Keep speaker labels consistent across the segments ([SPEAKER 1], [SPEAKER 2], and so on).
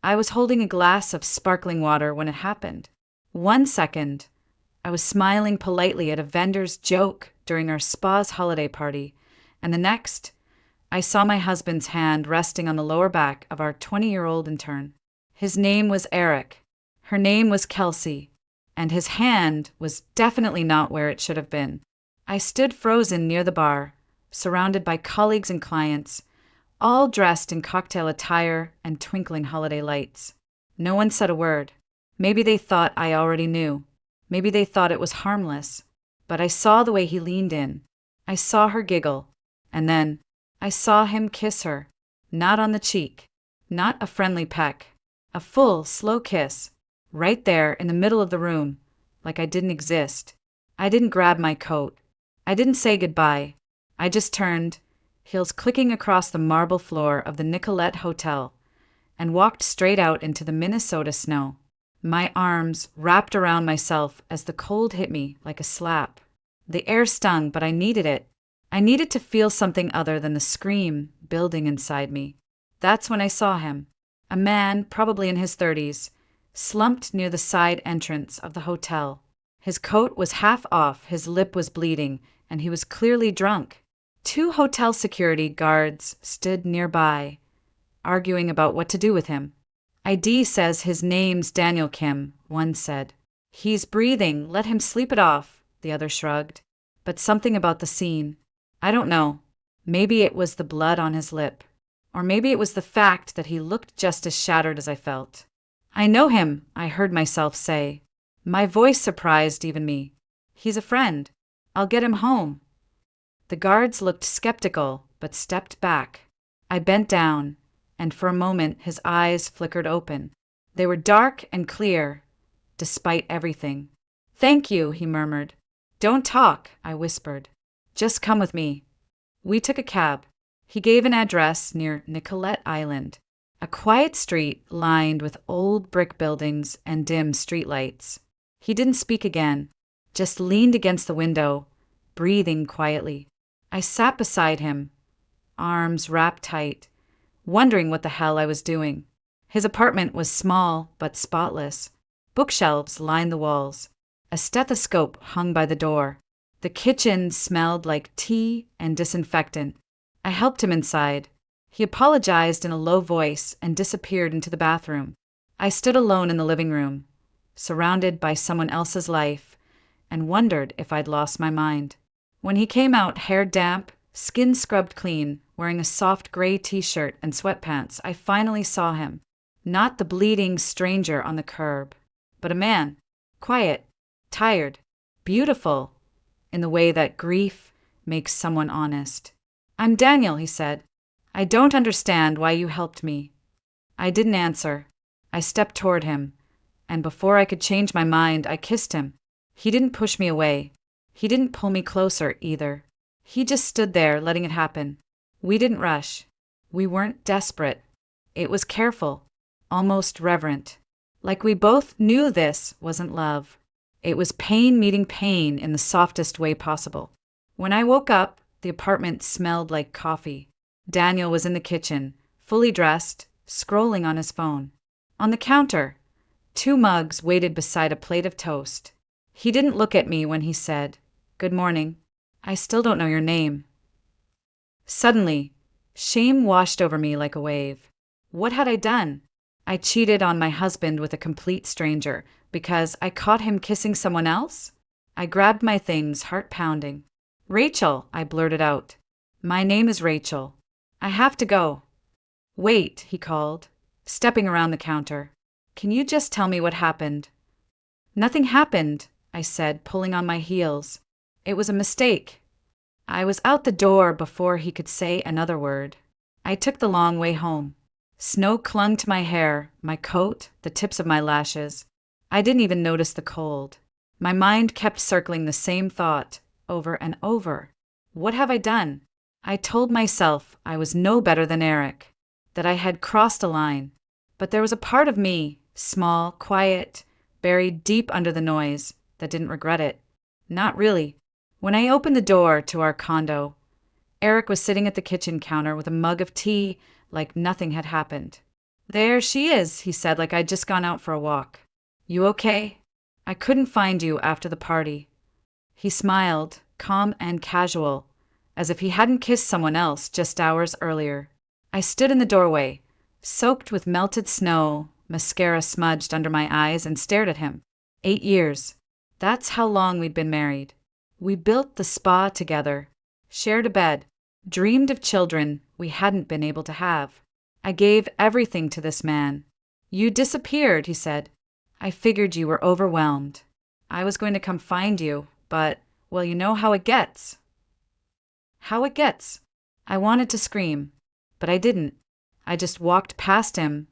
[SPEAKER 1] I was holding a glass of sparkling water when it happened. 1 second, I was smiling politely at a vendor's joke during our spa's holiday party, and the next, I saw my husband's hand resting on the lower back of our 20-year-old intern. His name was Eric. Her name was Kelsey, and his hand was definitely not where it should have been. I stood frozen near the bar, surrounded by colleagues and clients, all dressed in cocktail attire and twinkling holiday lights. No one said a word. Maybe they thought I already knew. Maybe they thought it was harmless. But I saw the way he leaned in. I saw her giggle. And then I saw him kiss her. Not on the cheek. Not a friendly peck. A full, slow kiss. Right there in the middle of the room. Like I didn't exist. I didn't grab my coat. I didn't say goodbye. I just turned, heels clicking across the marble floor of the Nicolette Hotel, and walked straight out into the Minnesota snow. My arms wrapped around myself as the cold hit me like a slap. The air stung, but I needed it. I needed to feel something other than the scream building inside me. That's when I saw him. A man, probably in his 30s, slumped near the side entrance of the hotel. His coat was half off, his lip was bleeding, and he was clearly drunk. 2 hotel security guards stood nearby, arguing about what to do with him. ID says his name's Daniel Kim, one said. He's breathing, let him sleep it off, the other shrugged. But something about the scene. I don't know. Maybe it was the blood on his lip. Or maybe it was the fact that he looked just as shattered as I felt. I know him, I heard myself say. My voice surprised even me. He's a friend. I'll get him home. The guards looked skeptical, but stepped back. I bent down, and for a moment his eyes flickered open. They were dark and clear, despite everything. Thank you, he murmured. Don't talk, I whispered. Just come with me. We took a cab. He gave an address near Nicolette Island, a quiet street lined with old brick buildings and dim streetlights. He didn't speak again, just leaned against the window, breathing quietly. I sat beside him, arms wrapped tight, wondering what the hell I was doing. His apartment was small but spotless. Bookshelves lined the walls. A stethoscope hung by the door. The kitchen smelled like tea and disinfectant. I helped him inside. He apologized in a low voice and disappeared into the bathroom. I stood alone in the living room, surrounded by someone else's life, and wondered if I'd lost my mind. When he came out, hair damp, skin scrubbed clean, wearing a soft gray t-shirt and sweatpants, I finally saw him. Not the bleeding stranger on the curb, but a man, quiet, tired, beautiful, in the way that grief makes someone honest. I'm Daniel, he said. I don't understand why you helped me. I didn't answer. I stepped toward him, and before I could change my mind, I kissed him. He didn't push me away. He didn't pull me closer, either. He just stood there, letting it happen. We didn't rush. We weren't desperate. It was careful, almost reverent. Like we both knew this wasn't love. It was pain meeting pain in the softest way possible. When I woke up, the apartment smelled like coffee. Daniel was in the kitchen, fully dressed, scrolling on his phone. On the counter, 2 mugs waited beside a plate of toast. He didn't look at me when he said, "Good morning. I still don't know your name." Suddenly, shame washed over me like a wave. What had I done? I cheated on my husband with a complete stranger because I caught him kissing someone else? I grabbed my things, heart pounding. "Rachel," I blurted out. "My name is Rachel. I have to go." "Wait," he called, stepping around the counter. "Can you just tell me what happened?" "Nothing happened," I said, pulling on my heels. "It was a mistake." I was out the door before he could say another word. I took the long way home. Snow clung to my hair, my coat, the tips of my lashes. I didn't even notice the cold. My mind kept circling the same thought, over and over. What have I done? I told myself I was no better than Eric, that I had crossed a line. But there was a part of me, small, quiet, buried deep under the noise, that didn't regret it. Not really. When I opened the door to our condo, Eric was sitting at the kitchen counter with a mug of tea like nothing had happened. There she is, he said like I'd just gone out for a walk. You okay? I couldn't find you after the party. He smiled, calm and casual, as if he hadn't kissed someone else just hours earlier. I stood in the doorway, soaked with melted snow, mascara smudged under my eyes, and stared at him. 8 years. That's how long we'd been married. We built the spa together, shared a bed, dreamed of children we hadn't been able to have. I gave everything to this man. You disappeared, he said. I figured you were overwhelmed. I was going to come find you, but, well, you know how it gets. How it gets. I wanted to scream, but I didn't. I just walked past him,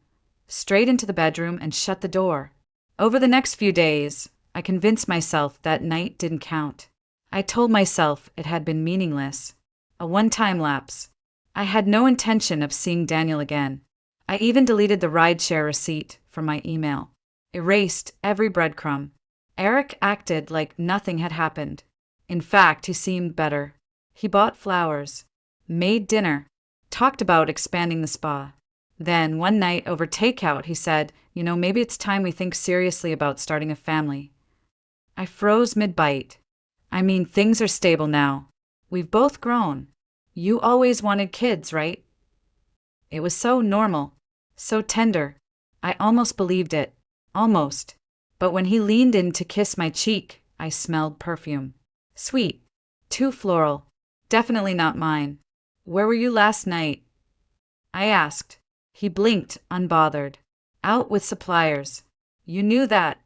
[SPEAKER 1] straight into the bedroom, and shut the door. Over the next few days, I convinced myself that night didn't count. I told myself it had been meaningless, a one-time lapse. I had no intention of seeing Daniel again. I even deleted the rideshare receipt from my email, erased every breadcrumb. Eric acted like nothing had happened. In fact, he seemed better. He bought flowers, made dinner, talked about expanding the spa. Then, one night over takeout, he said, maybe it's time we think seriously about starting a family. I froze mid-bite. I mean, things are stable now. We've both grown. You always wanted kids, right? It was so normal, so tender. I almost believed it. Almost. But when he leaned in to kiss my cheek, I smelled perfume. Sweet. Too floral. Definitely not mine. Where were you last night? I asked. He blinked, unbothered. Out with suppliers. You knew that.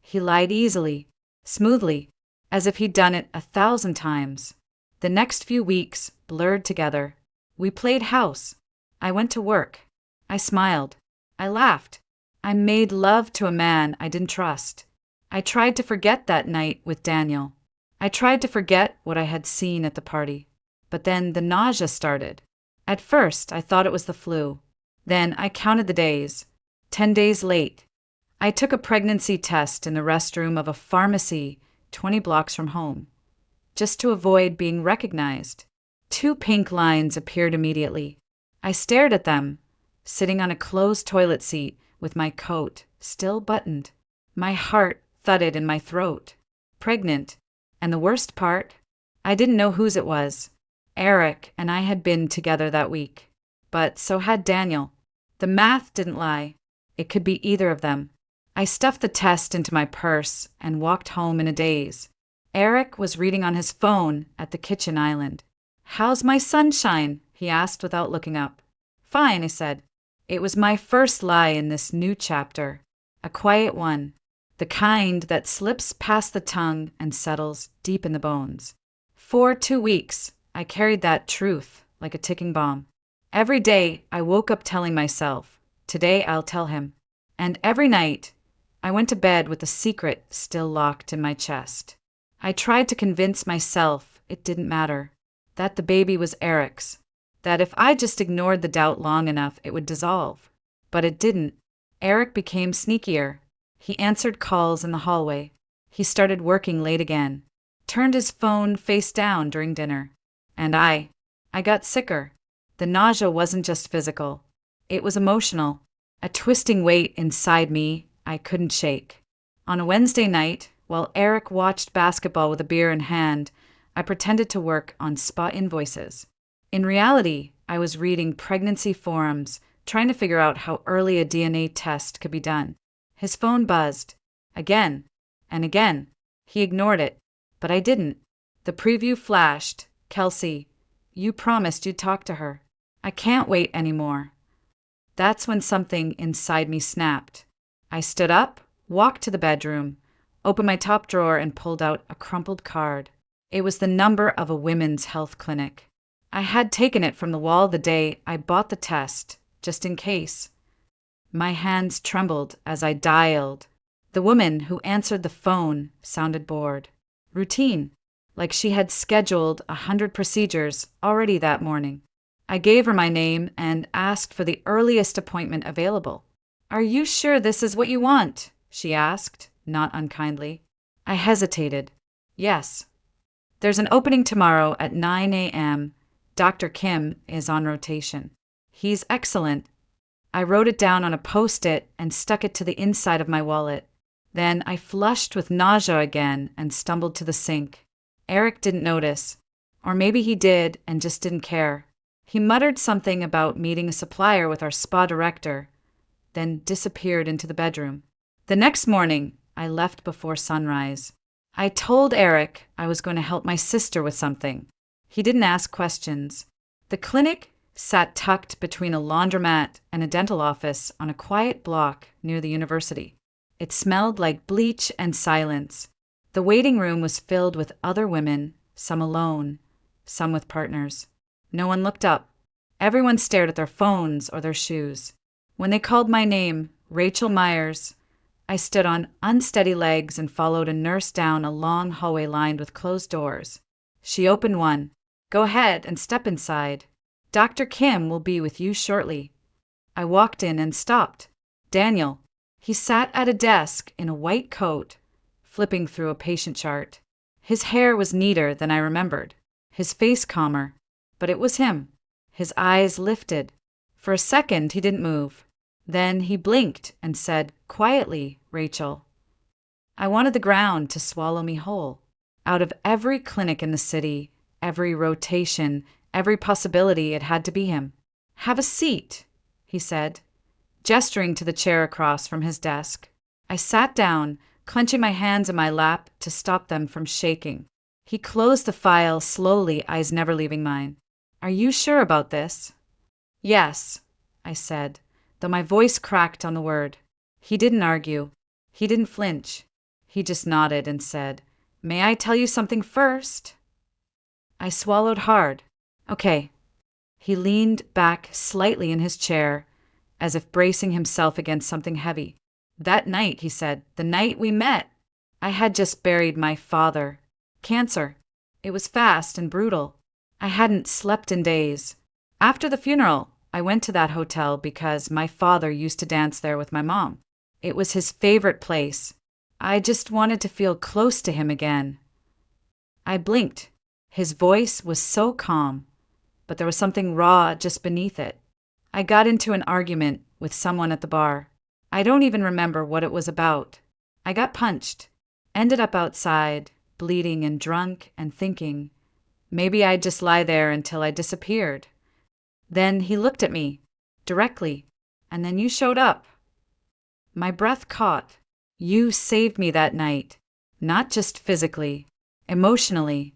[SPEAKER 1] He lied easily, smoothly, as if he'd done it 1,000 times. The next few weeks blurred together. We played house. I went to work. I smiled. I laughed. I made love to a man I didn't trust. I tried to forget that night with Daniel. I tried to forget what I had seen at the party. But then the nausea started. At first, I thought it was the flu. Then I counted the days. 10 days late. I took a pregnancy test in the restroom of a pharmacy 20 blocks from home, just to avoid being recognized. 2 pink lines appeared immediately. I stared at them, sitting on a closed toilet seat with my coat still buttoned. My heart thudded in my throat. Pregnant. And the worst part, I didn't know whose it was. Eric and I had been together that week. But so had Daniel. The math didn't lie. It could be either of them. I stuffed the test into my purse and walked home in a daze. Eric was reading on his phone at the kitchen island. How's my sunshine? He asked without looking up. Fine, I said. It was my first lie in this new chapter. A quiet one. The kind that slips past the tongue and settles deep in the bones. For 2 weeks, I carried that truth like a ticking bomb. Every day, I woke up telling myself, today I'll tell him. And every night, I went to bed with the secret still locked in my chest. I tried to convince myself it didn't matter, that the baby was Eric's, that if I just ignored the doubt long enough, it would dissolve. But it didn't. Eric became sneakier. He answered calls in the hallway. He started working late again, turned his phone face down during dinner. And I got sicker. The nausea wasn't just physical. It was emotional, a twisting weight inside me I couldn't shake. On a Wednesday night, while Eric watched basketball with a beer in hand, I pretended to work on spa invoices. In reality, I was reading pregnancy forums, trying to figure out how early a DNA test could be done. His phone buzzed. Again and again. He ignored it, but I didn't. The preview flashed. Kelsey, you promised you'd talk to her. I can't wait anymore. That's when something inside me snapped. I stood up, walked to the bedroom, opened my top drawer, and pulled out a crumpled card. It was the number of a women's health clinic. I had taken it from the wall the day I bought the test, just in case. My hands trembled as I dialed. The woman who answered the phone sounded bored. Routine, like she had scheduled 100 procedures already that morning. I gave her my name and asked for the earliest appointment available. Are you sure this is what you want? She asked, not unkindly. I hesitated. Yes. There's an opening tomorrow at 9 a.m. Dr. Kim is on rotation. He's excellent. I wrote it down on a Post-it and stuck it to the inside of my wallet. Then I flushed with nausea again and stumbled to the sink. Eric didn't notice. Or maybe he did and just didn't care. He muttered something about meeting a supplier with our spa director, then disappeared into the bedroom. The next morning, I left before sunrise. I told Eric I was going to help my sister with something. He didn't ask questions. The clinic sat tucked between a laundromat and a dental office on a quiet block near the university. It smelled like bleach and silence. The waiting room was filled with other women, some alone, some with partners. No one looked up. Everyone stared at their phones or their shoes. When they called my name, Rachel Myers, I stood on unsteady legs and followed a nurse down a long hallway lined with closed doors. She opened one. "Go ahead and step inside. Dr. Kim will be with you shortly." I walked in and stopped. Daniel. He sat at a desk in a white coat, flipping through a patient chart. His hair was neater than I remembered, his face calmer, but it was him. His eyes lifted. For a second, he didn't move. Then he blinked and said quietly, "Rachel." I wanted the ground to swallow me whole. Out of every clinic in the city, every rotation, every possibility, it had to be him. "Have a seat," he said, gesturing to the chair across from his desk. I sat down, clenching my hands in my lap to stop them from shaking. He closed the file slowly, eyes never leaving mine. "Are you sure about this?" "Yes," I said, though my voice cracked on the word. He didn't argue. He didn't flinch. He just nodded and said, "May I tell you something first?" I swallowed hard. "Okay." He leaned back slightly in his chair, as if bracing himself against something heavy. "That night," he said, "the night we met, I had just buried my father. Cancer. It was fast and brutal. I hadn't slept in days. After the funeral, I went to that hotel because my father used to dance there with my mom. It was his favorite place. I just wanted to feel close to him again." I blinked. His voice was so calm, but there was something raw just beneath it. I got into an argument with someone at the bar. I don't even remember what it was about. I got punched, ended up outside, bleeding and drunk and thinking, maybe I'd just lie there until I disappeared. Then he looked at me, directly, and then you showed up. My breath caught. You saved me that night, not just physically, emotionally.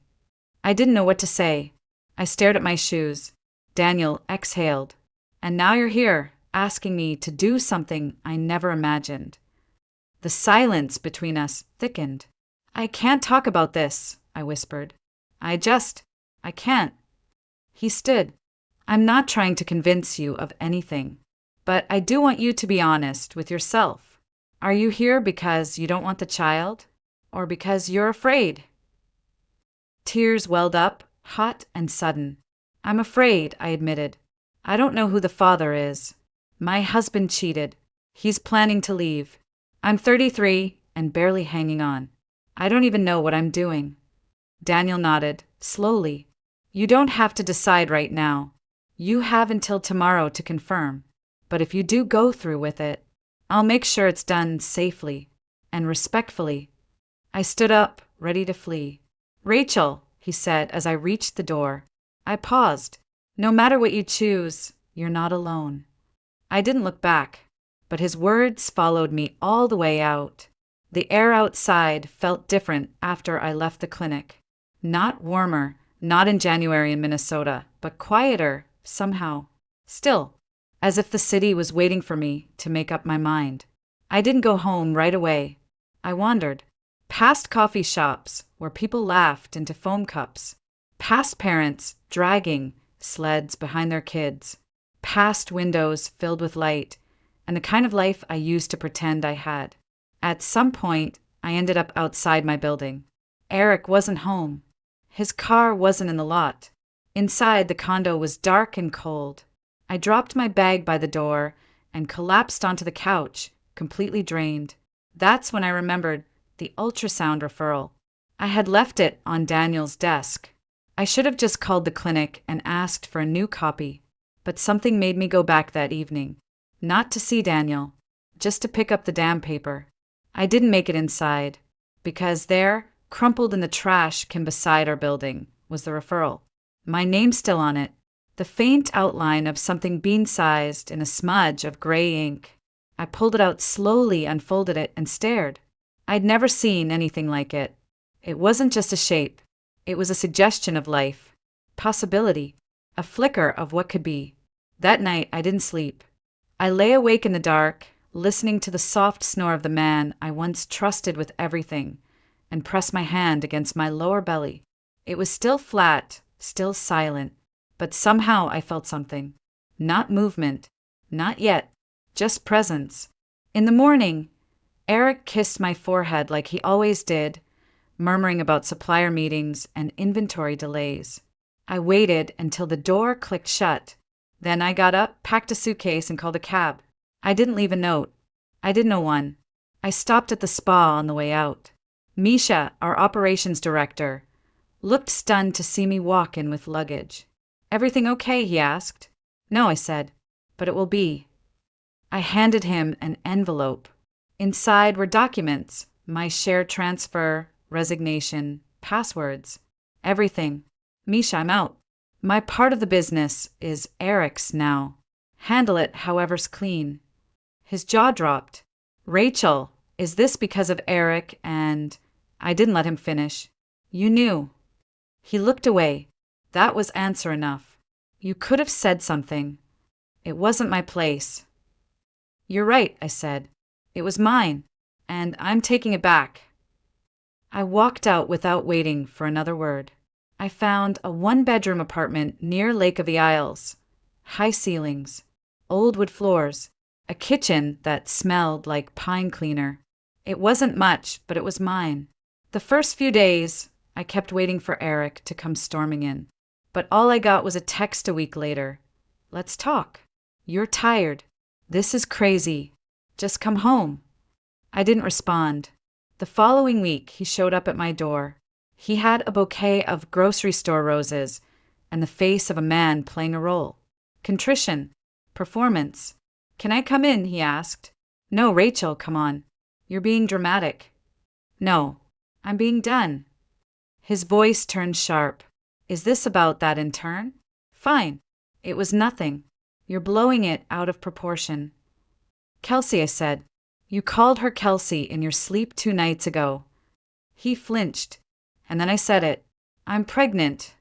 [SPEAKER 1] I didn't know what to say. I stared at my shoes. Daniel exhaled. "And now you're here, asking me to do something I never imagined." The silence between us thickened. "I can't talk about this," I whispered. I can't." He stood. "I'm not trying to convince you of anything, but I do want you to be honest with yourself. Are you here because you don't want the child, or because you're afraid?" Tears welled up, hot and sudden. "I'm afraid," I admitted. "I don't know who the father is. My husband cheated. He's planning to leave. I'm 33 and barely hanging on. I don't even know what I'm doing." Daniel nodded, slowly. "You don't have to decide right now. You have until tomorrow to confirm. But if you do go through with it, I'll make sure it's done safely and respectfully." I stood up, ready to flee. "Rachel," he said as I reached the door. I paused. "No matter what you choose, you're not alone." I didn't look back, but his words followed me all the way out. The air outside felt different after I left the clinic. Not warmer, not in January in Minnesota, but quieter, somehow. Still, as if the city was waiting for me to make up my mind. I didn't go home right away. I wandered. Past coffee shops where people laughed into foam cups. Past parents dragging sleds behind their kids. Past windows filled with light, and the kind of life I used to pretend I had. At some point, I ended up outside my building. Eric wasn't home. His car wasn't in the lot. Inside, the condo was dark and cold. I dropped my bag by the door and collapsed onto the couch, completely drained. That's when I remembered the ultrasound referral. I had left it on Daniel's desk. I should have just called the clinic and asked for a new copy, but something made me go back that evening. Not to see Daniel, just to pick up the damn paper. I didn't make it inside, because there, crumpled in the trash can beside our building, was the referral. My name still on it, the faint outline of something bean-sized in a smudge of gray ink. I pulled it out slowly, unfolded it, and stared. I'd never seen anything like it. It wasn't just a shape. It was a suggestion of life, possibility, a flicker of what could be. That night, I didn't sleep. I lay awake in the dark, listening to the soft snore of the man I once trusted with everything, and pressed my hand against my lower belly. It was still flat, still silent, but somehow I felt something. Not movement, not yet, just presence. In the morning, Eric kissed my forehead like he always did, murmuring about supplier meetings and inventory delays. I waited until the door clicked shut. Then I got up, packed a suitcase, and called a cab. I didn't leave a note. I didn't know one. I stopped at the spa on the way out. Misha, our operations director, looked stunned to see me walk in with luggage. "Everything okay?" he asked. "No," I said, "but it will be." I handed him an envelope. Inside were documents, my share transfer, resignation, passwords, everything. "Misha, I'm out. My part of the business is Eric's now. Handle it however's clean." His jaw dropped. "Rachel, is this because of Eric and—" I didn't let him finish. "You knew." He looked away. That was answer enough. "You could have said something." "It wasn't my place." "You're right," I said. "It was mine, and I'm taking it back." I walked out without waiting for another word. I found a one-bedroom apartment near Lake of the Isles. High ceilings, old wood floors, a kitchen that smelled like pine cleaner. It wasn't much, but it was mine. The first few days, I kept waiting for Eric to come storming in. But all I got was a text a week later. "Let's talk. You're tired. This is crazy. Just come home." I didn't respond. The following week, he showed up at my door. He had a bouquet of grocery store roses and the face of a man playing a role. Contrition. Performance. "Can I come in?" he asked. "No, Rachel, come on. You're being dramatic." "No, I'm being done." His voice turned sharp. "Is this about that intern?" "Fine. It was nothing. You're blowing it out of proportion." "Kelsey," I said. "You called her Kelsey in your sleep 2 nights ago." He flinched, and then I said it. "I'm pregnant."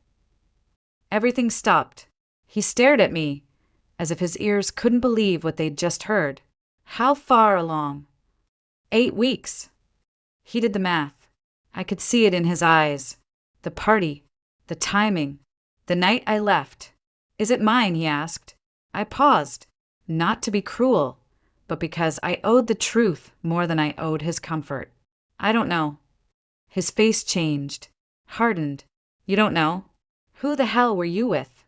[SPEAKER 1] Everything stopped. He stared at me, as if his ears couldn't believe what they'd just heard. "How far along?" 8 weeks. He did the math. I could see it in his eyes. The party, the timing, the night I left. "Is it mine?" he asked. I paused, not to be cruel, but because I owed the truth more than I owed his comfort. "I don't know." His face changed, hardened. "You don't know? Who the hell were you with?"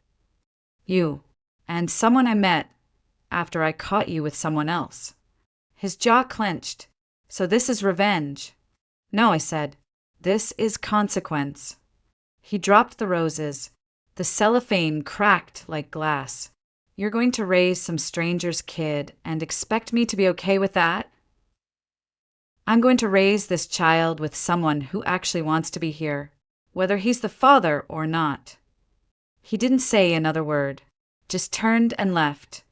[SPEAKER 1] "You. And someone I met after I caught you with someone else." His jaw clenched. "So this is revenge?" "No," I said. "This is consequence." He dropped the roses. The cellophane cracked like glass. "You're going to raise some stranger's kid and expect me to be okay with that?" "I'm going to raise this child with someone who actually wants to be here, whether he's the father or not." He didn't say another word, just turned and left,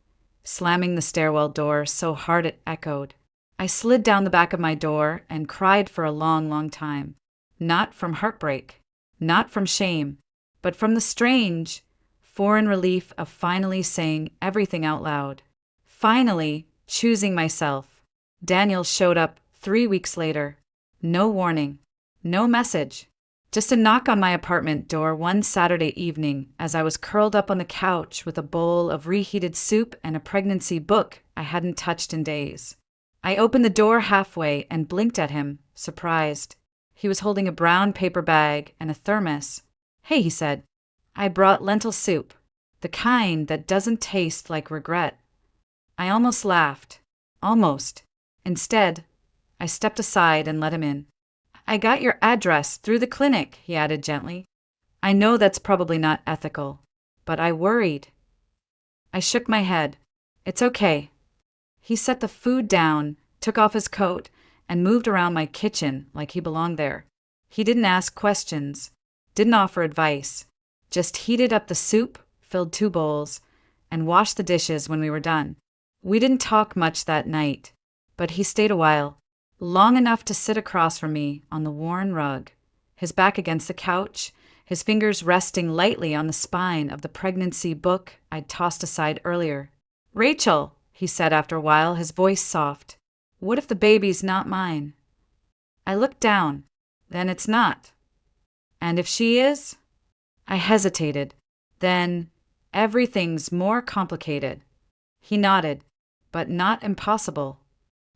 [SPEAKER 1] slamming the stairwell door so hard it echoed. I slid down the back of my door and cried for a long, long time. Not from heartbreak, not from shame, but from the strange, foreign relief of finally saying everything out loud. Finally choosing myself. Daniel showed up 3 weeks later. No warning, no message. Just a knock on my apartment door one Saturday evening as I was curled up on the couch with a bowl of reheated soup and a pregnancy book I hadn't touched in days. I opened the door halfway and blinked at him, surprised. He was holding a brown paper bag and a thermos. "Hey," he said. "I brought lentil soup, the kind that doesn't taste like regret." I almost laughed. Almost. Instead, I stepped aside and let him in. "I got your address through the clinic," he added gently. "I know that's probably not ethical, but I worried." I shook my head. "It's okay. He set the food down, took off his coat, and moved around my kitchen like he belonged there. He didn't ask questions, didn't offer advice, just heated up the soup, filled 2 bowls, and washed the dishes when we were done. We didn't talk much that night, but he stayed a while, long enough to sit across from me on the worn rug, his back against the couch, his fingers resting lightly on the spine of the pregnancy book I'd tossed aside earlier. "Rachel," he said after a while, his voice soft, "what if the baby's not mine?" I looked down. "Then it's not." "And if she is?" I hesitated. "Then everything's more complicated." He nodded, "but not impossible."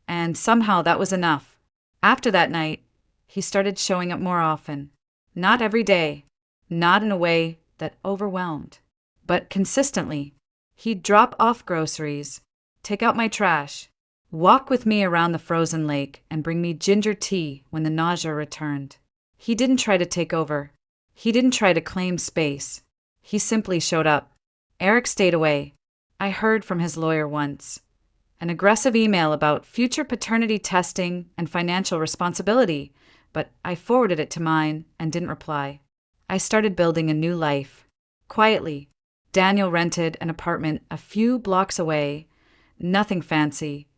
[SPEAKER 1] And somehow that was enough. After that night, he started showing up more often. Not every day, not in a way that overwhelmed, but consistently. He'd drop off groceries, take out my trash, walk with me around the frozen lake, and bring me ginger tea when the nausea returned. He didn't try to take over. He didn't try to claim space. He simply showed up. Eric stayed away. I heard from his lawyer once. An aggressive email about future paternity testing and financial responsibility, but I forwarded it to mine and didn't reply. I started building a new life. Quietly, Daniel rented an apartment a few blocks away. Nothing fancy,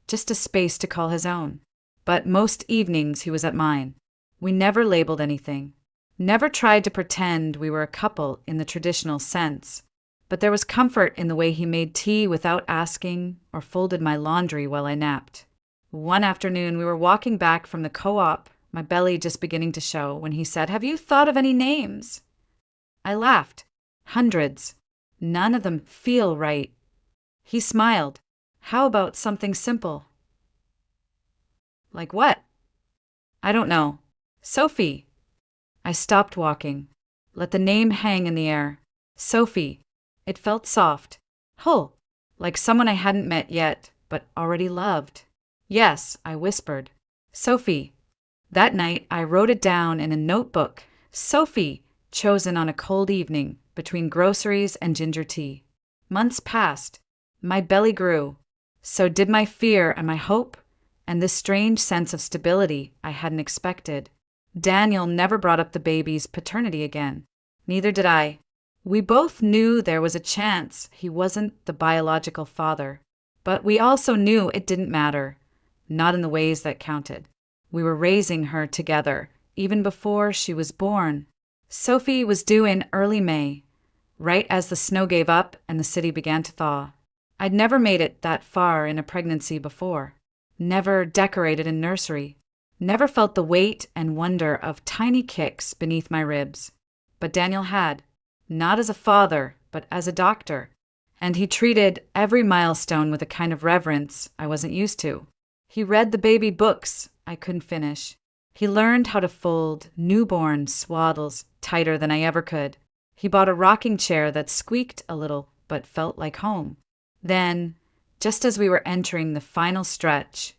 [SPEAKER 1] just a space to call his own. But most evenings he was at mine. We never labeled anything. Never tried to pretend we were a couple in the traditional sense. But there was comfort in the way he made tea without asking or folded my laundry while I napped. One afternoon, we were walking back from the co-op, my belly just beginning to show, when he said, "Have you thought of any names?" I laughed. "Hundreds. None of them feel right." He smiled. "How about something simple?" "Like what?" "I don't know. Sophie." I stopped walking. Let the name hang in the air. Sophie. It felt soft, whole, like someone I hadn't met yet, but already loved. "Yes," I whispered. "Sophie." That night, I wrote it down in a notebook. Sophie, chosen on a cold evening between groceries and ginger tea. Months passed. My belly grew. So did my fear and my hope, and this strange sense of stability I hadn't expected. Daniel never brought up the baby's paternity again. Neither did I. We both knew there was a chance he wasn't the biological father, but we also knew it didn't matter, not in the ways that counted. We were raising her together, even before she was born. Sophie was due in early May, right as the snow gave up and the city began to thaw. I'd never made it that far in a pregnancy before, never decorated in nursery, never felt the weight and wonder of tiny kicks beneath my ribs. But Daniel had. Not as a father, but as a doctor, and he treated every milestone with a kind of reverence I wasn't used to. He read the baby books I couldn't finish. He learned how to fold newborn swaddles tighter than I ever could. He bought a rocking chair that squeaked a little but felt like home. Then, just as we were entering the final stretch,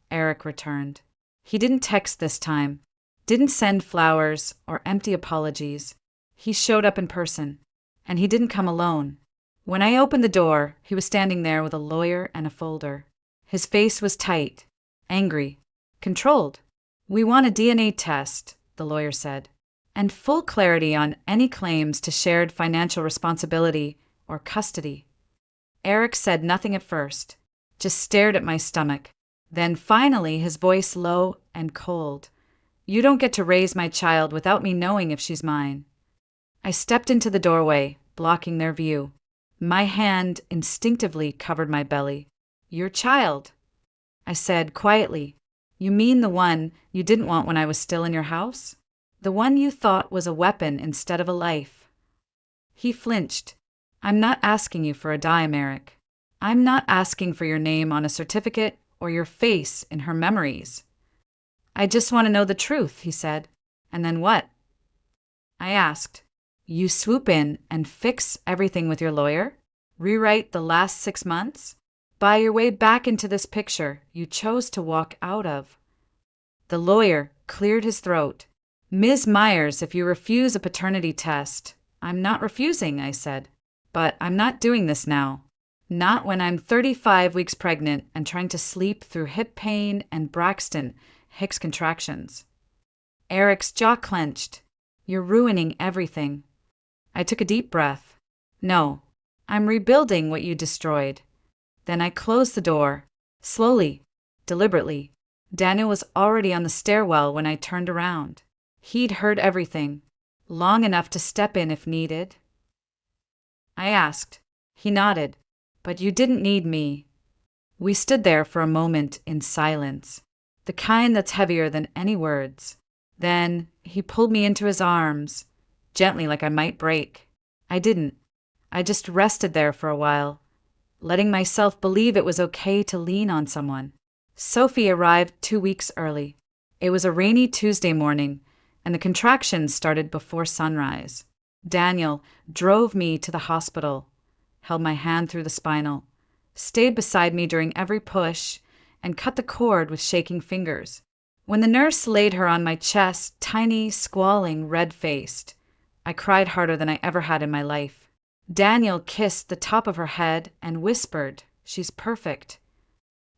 [SPEAKER 1] Eric returned. He didn't text this time, didn't send flowers or empty apologies. He showed up in person, and he didn't come alone. When I opened the door, he was standing there with a lawyer and a folder. His face was tight, angry, controlled. "We want a DNA test," the lawyer said, "and full clarity on any claims to shared financial responsibility or custody." Eric said nothing at first, just stared at my stomach. Then finally, his voice low and cold. "You don't get to raise my child without me knowing if she's mine." I stepped into the doorway, blocking their view. My hand instinctively covered my belly. "Your child," I said quietly. "You mean the one you didn't want when I was still in your house? The one you thought was a weapon instead of a life?" He flinched. "I'm not asking you for a dime, Eric. I'm not asking for your name on a certificate or your face in her memories. I just want to know the truth," he said. "And then what?" I asked. "You swoop in and fix everything with your lawyer? Rewrite the last 6 months? Buy your way back into this picture you chose to walk out of?" The lawyer cleared his throat. "Ms. Myers, if you refuse a paternity test—" "I'm not refusing," I said. "But I'm not doing this now. Not when I'm 35 weeks pregnant and trying to sleep through hip pain and Braxton Hicks contractions. Eric's jaw clenched. You're ruining everything. I took a deep breath. No, I'm rebuilding what you destroyed. Then I closed the door, slowly, deliberately. Daniel was already on the stairwell when I turned around. He'd heard everything, long enough to step in if needed. I asked. He nodded. But you didn't need me. We stood there for a moment in silence, the kind that's heavier than any words. Then he pulled me into his arms, gently like I might break. I didn't. I just rested there for a while, letting myself believe it was okay to lean on someone. Sophie arrived 2 weeks early. It was a rainy Tuesday morning, and the contractions started before sunrise. Daniel drove me to the hospital, held my hand through the spinal, stayed beside me during every push, and cut the cord with shaking fingers. When the nurse laid her on my chest, tiny, squalling, red-faced, I cried harder than I ever had in my life. Daniel kissed the top of her head and whispered, "She's perfect."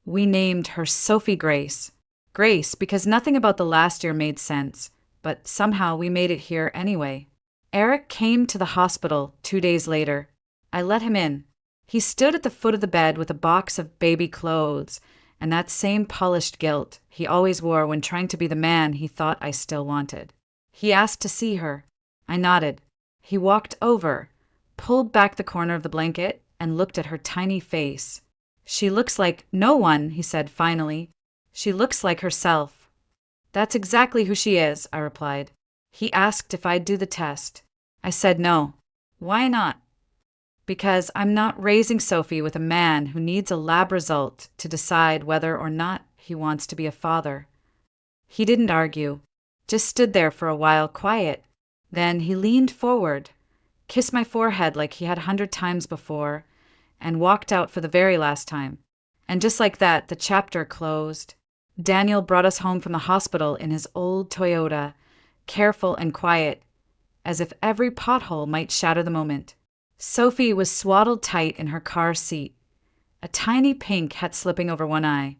[SPEAKER 1] We named her Sophie Grace. Grace, because nothing about the last year made sense, but somehow we made it here anyway. Eric came to the hospital 2 days later. I let him in. He stood at the foot of the bed with a box of baby clothes and that same polished gilt he always wore when trying to be the man he thought I still wanted. He asked to see her. I nodded. He walked over, pulled back the corner of the blanket, and looked at her tiny face. "She looks like no one," he said finally. "She looks like herself." "That's exactly who she is," I replied. He asked if I'd do the test. I said no. "Why not?" "Because I'm not raising Sophie with a man who needs a lab result to decide whether or not he wants to be a father." He didn't argue, just stood there for a while quiet. Then he leaned forward, kissed my forehead like he had 100 times before, and walked out for the very last time. And just like that, the chapter closed. Daniel brought us home from the hospital in his old Toyota, careful and quiet, as if every pothole might shatter the moment. Sophie was swaddled tight in her car seat, a tiny pink hat slipping over one eye,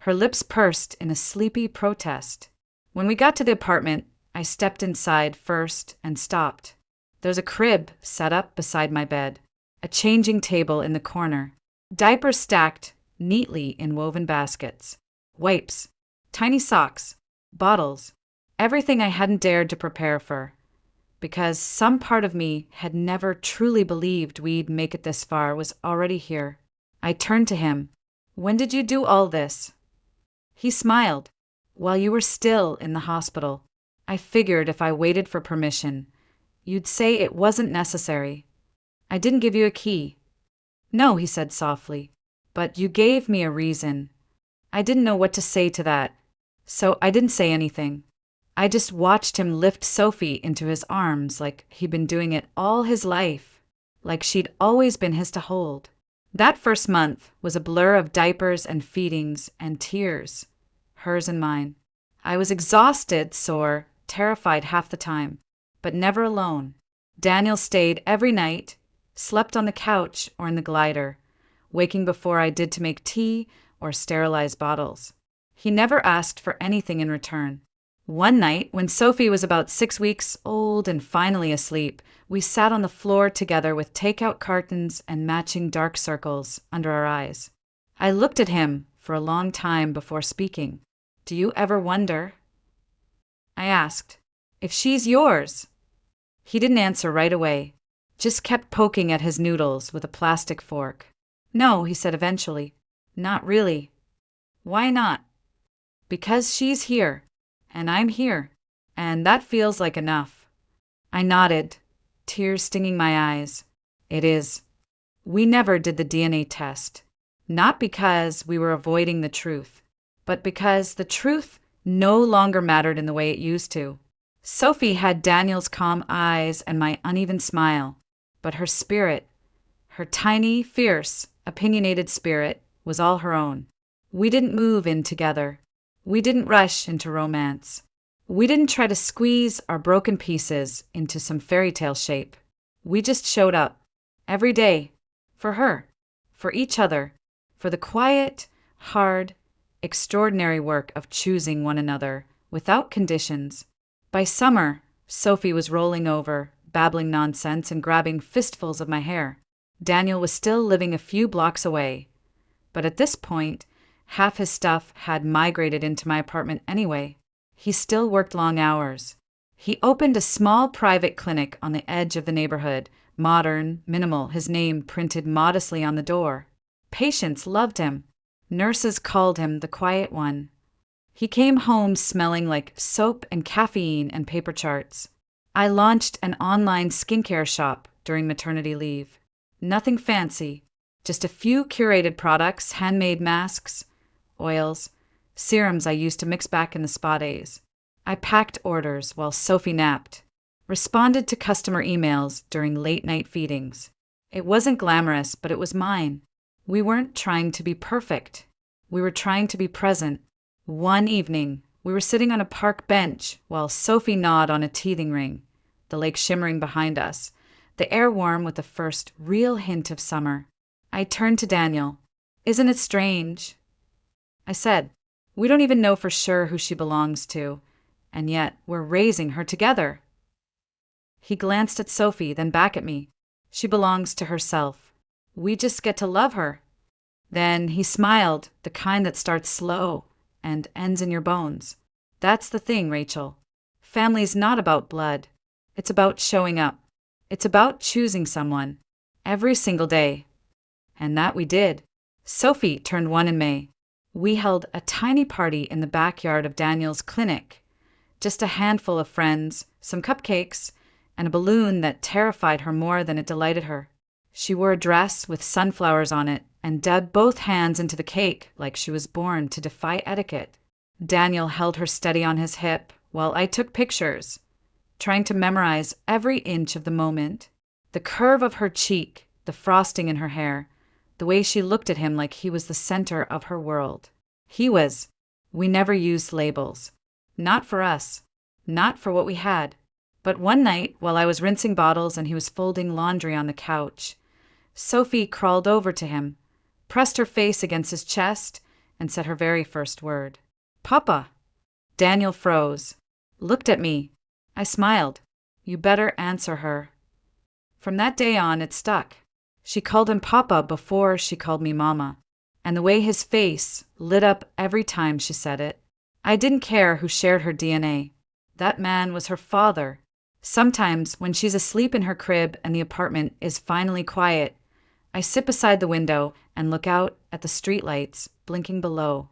[SPEAKER 1] her lips pursed in a sleepy protest. When we got to the apartment, I stepped inside first and stopped. There's a crib set up beside my bed, a changing table in the corner, diapers stacked neatly in woven baskets, wipes, tiny socks, bottles, everything I hadn't dared to prepare for. Because some part of me had never truly believed we'd make it this far was already here. I turned to him. "When did you do all this?" He smiled. "While you were still in the hospital. I figured if I waited for permission, you'd say it wasn't necessary. I didn't give you a key." "No," he said softly, "but you gave me a reason." I didn't know what to say to that, so I didn't say anything. I just watched him lift Sophie into his arms like he'd been doing it all his life, like she'd always been his to hold. That first month was a blur of diapers and feedings and tears, hers and mine. I was exhausted, sore, terrified half the time, but never alone. Daniel stayed every night, slept on the couch or in the glider, waking before I did to make tea or sterilize bottles. He never asked for anything in return. One night, when Sophie was about 6 weeks old and finally asleep, we sat on the floor together with takeout cartons and matching dark circles under our eyes. I looked at him for a long time before speaking. "Do you ever wonder?" I asked. "If she's yours?" He didn't answer right away, just kept poking at his noodles with a plastic fork. "No," he said eventually. "Not really." "Why not?" "Because she's here. And I'm here, and that feels like enough." I nodded, tears stinging my eyes. "It is." We never did the DNA test, not because we were avoiding the truth, but because the truth no longer mattered in the way it used to. Sophie had Daniel's calm eyes and my uneven smile, but her spirit, her tiny, fierce, opinionated spirit, was all her own. We didn't move in together. We didn't rush into romance. We didn't try to squeeze our broken pieces into some fairy tale shape. We just showed up, every day, for her, for each other, for the quiet, hard, extraordinary work of choosing one another without conditions. By summer, Sophie was rolling over, babbling nonsense and grabbing fistfuls of my hair. Daniel was still living a few blocks away. But at this point, half his stuff had migrated into my apartment anyway. He still worked long hours. He opened a small private clinic on the edge of the neighborhood, modern, minimal, his name printed modestly on the door. Patients loved him. Nurses called him the quiet one. He came home smelling like soap and caffeine and paper charts. I launched an online skincare shop during maternity leave. Nothing fancy, just a few curated products, handmade masks, oils, serums I used to mix back in the spa days. I packed orders while Sophie napped, responded to customer emails during late-night feedings. It wasn't glamorous, but it was mine. We weren't trying to be perfect. We were trying to be present. One evening, we were sitting on a park bench while Sophie gnawed on a teething ring, the lake shimmering behind us, the air warm with the first real hint of summer. I turned to Daniel. "Isn't it strange?" I said, "We don't even know for sure who she belongs to, and yet we're raising her together." He glanced at Sophie, then back at me. "She belongs to herself. We just get to love her." Then he smiled, the kind that starts slow and ends in your bones. "That's the thing, Rachel. Family's not about blood. It's about showing up. It's about choosing someone. Every single day." And that we did. Sophie turned 1 in May. We held a tiny party in the backyard of Daniel's clinic. Just a handful of friends, some cupcakes, and a balloon that terrified her more than it delighted her. She wore a dress with sunflowers on it and dug both hands into the cake like she was born to defy etiquette. Daniel held her steady on his hip while I took pictures, trying to memorize every inch of the moment. The curve of her cheek, the frosting in her hair, the way she looked at him like he was the center of her world. He was. We never used labels. Not for us. Not for what we had. But one night, while I was rinsing bottles and he was folding laundry on the couch, Sophie crawled over to him, pressed her face against his chest, and said her very first word. "Papa." Daniel froze, looked at me. I smiled. "You better answer her." From that day on, it stuck. She called him Papa before she called me Mama, and the way his face lit up every time she said it. I didn't care who shared her DNA. That man was her father. Sometimes, when she's asleep in her crib and the apartment is finally quiet, I sit beside the window and look out at the streetlights blinking below.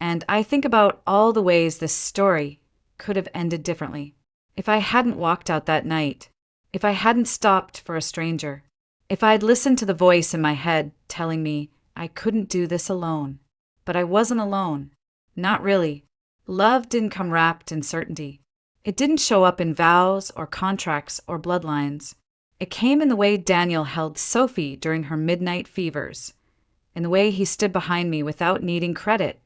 [SPEAKER 1] And I think about all the ways this story could have ended differently. If I hadn't walked out that night, if I hadn't stopped for a stranger, if I'd listened to the voice in my head telling me I couldn't do this alone. But I wasn't alone. Not really. Love didn't come wrapped in certainty. It didn't show up in vows or contracts or bloodlines. It came in the way Daniel held Sophie during her midnight fevers, in the way he stood behind me without needing credit,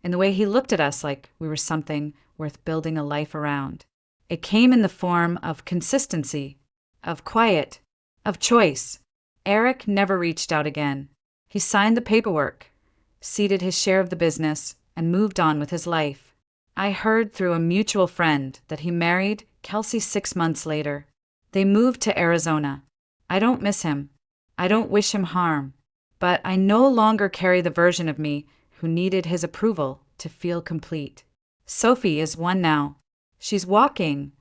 [SPEAKER 1] in the way he looked at us like we were something worth building a life around. It came in the form of consistency, of quiet, of choice. Eric never reached out again. He signed the paperwork, ceded his share of the business, and moved on with his life. I heard through a mutual friend that he married Kelsey 6 months later. They moved to Arizona. I don't miss him. I don't wish him harm. But I no longer carry the version of me who needed his approval to feel complete. Sophie is one now. She's walking,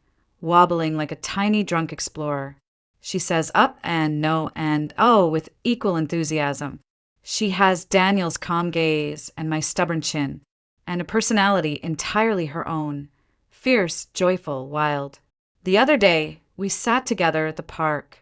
[SPEAKER 1] wobbling like a tiny drunk explorer. She says up and no and oh with equal enthusiasm. She has Daniel's calm gaze and my stubborn chin, and a personality entirely her own, fierce, joyful, wild. The other day, we sat together at the park,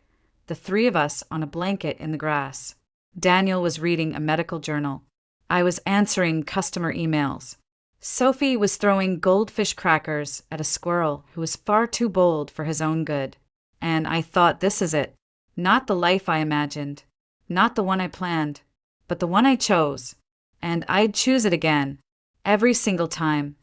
[SPEAKER 1] the 3 of us on a blanket in the grass. Daniel was reading a medical journal. I was answering customer emails. Sophie was throwing goldfish crackers at a squirrel who was far too bold for his own good. And I thought, this is it. Not the life I imagined, not the one I planned, but the one I chose. And I'd choose it again, every single time.